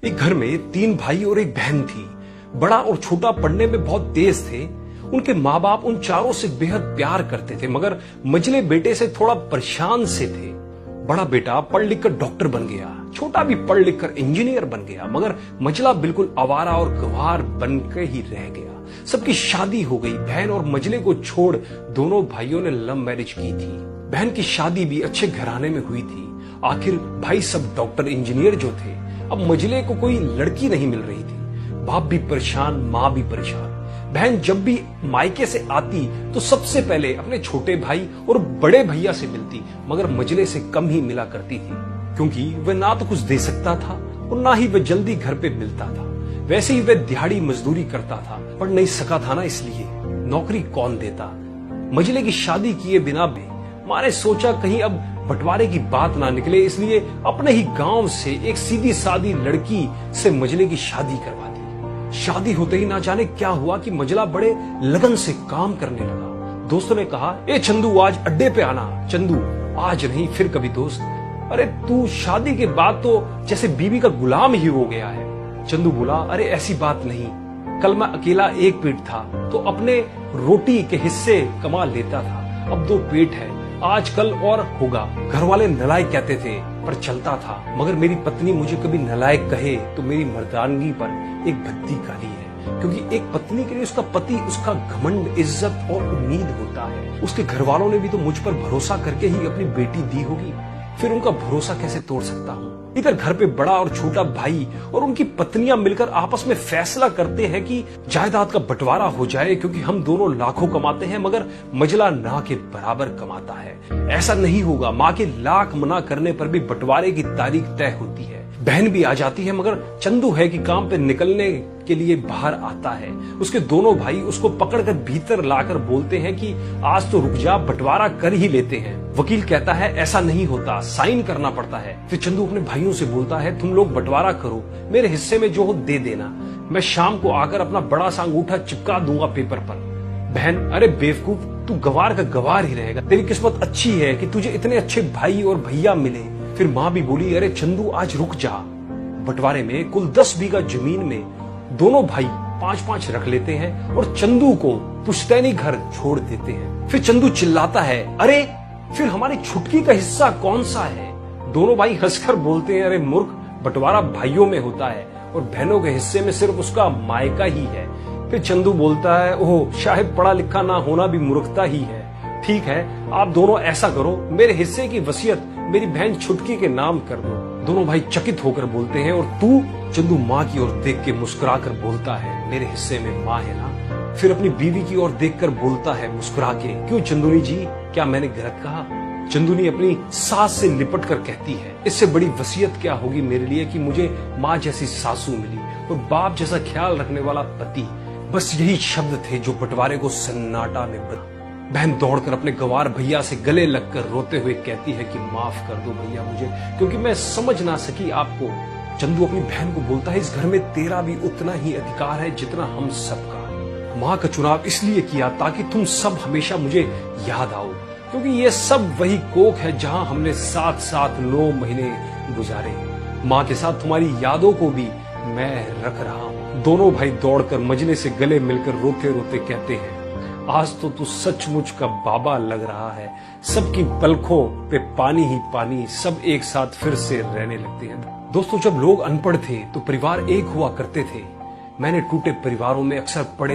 एक घर में 3 भाई और एक बहन थी। बड़ा और छोटा पढ़ने में बहुत तेज थे। उनके माँ बाप उन चारों से बेहद प्यार करते थे, मगर मझले बेटे से थोड़ा परेशान से थे। बड़ा बेटा पढ़ लिख कर डॉक्टर बन गया, छोटा भी पढ़ लिख कर इंजीनियर बन गया, मगर मझला बिल्कुल आवारा और गंवार बन के ही रह गया। सबकी शादी हो गई। बहन और मझले को छोड़ दोनों भाइयों ने लव मैरिज की थी। बहन की शादी भी अच्छे घराने में हुई थी। आखिर भाई सब डॉक्टर इंजीनियर जो थे, अब मझले को कोई लड़की नहीं मिल रही थी। बाप भी परेशान, माँ भी परेशान। बहन जब भी मायके से आती तो सबसे पहले अपने छोटे भाई और बड़े भैया से मिलती, मगर मझले से कम ही मिला करती थी, क्योंकि वह ना तो कुछ दे सकता था और ना ही वह जल्दी घर पे मिलता था। वैसे ही वह दिहाड़ी मजदूरी करता था, पढ़ नहीं सका था ना, इसलिए नौकरी कौन देता। मझले की शादी किए बिना भी माँ ने सोचा कहीं अब बंटवारे की बात ना निकले, इसलिए अपने ही गांव से एक सीधी सादी लड़की से मझले की शादी करवा दी। शादी होते ही ना जाने क्या हुआ कि मझला बड़े लगन से काम करने लगा। दोस्तों ने कहा, ए चंदू आज अड्डे पे आना। चंदू, आज नहीं फिर कभी दोस्त। अरे तू शादी के बाद तो जैसे बीवी का गुलाम ही हो गया है। चंदू बोला, अरे ऐसी बात नहीं, कल मैं अकेला एक पेट था तो अपने रोटी के हिस्से कमा लेता था, अब 2 पेट है, आजकल और होगा। घर वाले नलायक कहते थे पर चलता था, मगर मेरी पत्नी मुझे कभी नलायक कहे तो मेरी मर्दानगी पर एक भद्दी गाली है, क्योंकि एक पत्नी के लिए उसका पति उसका घमंड, इज्जत और उम्मीद होता है। उसके घर वालों ने भी तो मुझ पर भरोसा करके ही अपनी बेटी दी होगी, फिर उनका भरोसा कैसे तोड़ सकता हूँ। इधर घर पे बड़ा और छोटा भाई और उनकी पत्नियां मिलकर आपस में फैसला करते हैं कि जायदाद का बंटवारा हो जाए, क्योंकि हम दोनों लाखों कमाते हैं मगर मझला ना के बराबर कमाता है। ऐसा नहीं होगा। माँ के लाख मना करने पर भी बंटवारे की तारीख तय होती है। बहन भी आ जाती है, मगर चंदू है कि काम पे निकलने के लिए बाहर आता है। उसके दोनों भाई उसको पकड़कर भीतर लाकर बोलते हैं कि आज तो रुक जा, बंटवारा कर ही लेते हैं। वकील कहता है ऐसा नहीं होता, साइन करना पड़ता है। फिर चंदू अपने भाइयों से बोलता है, तुम लोग बंटवारा करो, मेरे हिस्से में जो हो दे देना, मैं शाम को आकर अपना बड़ा सा अंगूठा चिपका दूंगा पेपर पर। बहन, अरे बेवकूफ, तू गवार का गवार ही रहेगा, तेरी किस्मत अच्छी है कि तुझे इतने अच्छे भाई और भैया मिले। फिर माँ भी बोली, अरे चंदू आज रुक जा। बंटवारे में कुल 10 बीघा जमीन में दोनों भाई 5-5 रख लेते हैं और चंदू को पुश्तैनी घर छोड़ देते हैं। फिर चंदू चिल्लाता है, अरे फिर हमारी छुटकी का हिस्सा कौन सा है? दोनों भाई हंसकर बोलते हैं, अरे मूर्ख, बंटवारा भाइयों में होता है और बहनों के हिस्से में सिर्फ उसका मायका ही है। फिर चंदू बोलता है, ओह शायद पढ़ा लिखा ना होना भी मूर्खता ही है। ठीक है, आप दोनों ऐसा करो, मेरे हिस्से की वसीयत मेरी बहन छुटकी के नाम कर दो। दोनों भाई चकित होकर बोलते हैं, और तू? चंदू माँ की ओर देख के मुस्कुरा कर बोलता है, मेरे हिस्से में माँ है ना। फिर अपनी बीवी की ओर देखकर बोलता है मुस्कुरा के, क्यों चंदूनी जी, क्या मैंने गलत कहा? चंदूनी अपनी सास से लिपट कर कहती है, इससे बड़ी वसीयत क्या होगी मेरे लिए कि मुझे माँ जैसी सासू मिली और बाप जैसा ख्याल रखने वाला पति। बस यही शब्द थे जो बंटवारे को सन्नाटा में बदल। बहन दौड़कर अपने गवार भैया से गले लगकर रोते हुए कहती है कि माफ कर दो भैया मुझे, क्योंकि मैं समझ ना सकी आपको। चंदू अपनी बहन को बोलता है, इस घर में तेरा भी उतना ही अधिकार है जितना हम सबका। माँ का चुनाव इसलिए किया ताकि तुम सब हमेशा मुझे याद आओ, क्योंकि ये सब वही कोख है जहां हमने साथ साथ 9 महीने गुजारे। माँ के साथ तुम्हारी यादों को भी मैं रख रहा हूँ। दोनों भाई दौड़कर मजले से गले मिलकर रोते रोते कहते हैं, आज तो तू सचमुच का बाबा लग रहा है। सबकी पलकों पे पानी ही पानी, सब एक साथ फिर से रहने लगते हैं। दोस्तों, जब लोग अनपढ़ थे तो परिवार एक हुआ करते थे। मैंने टूटे परिवारों में अक्सर पढ़े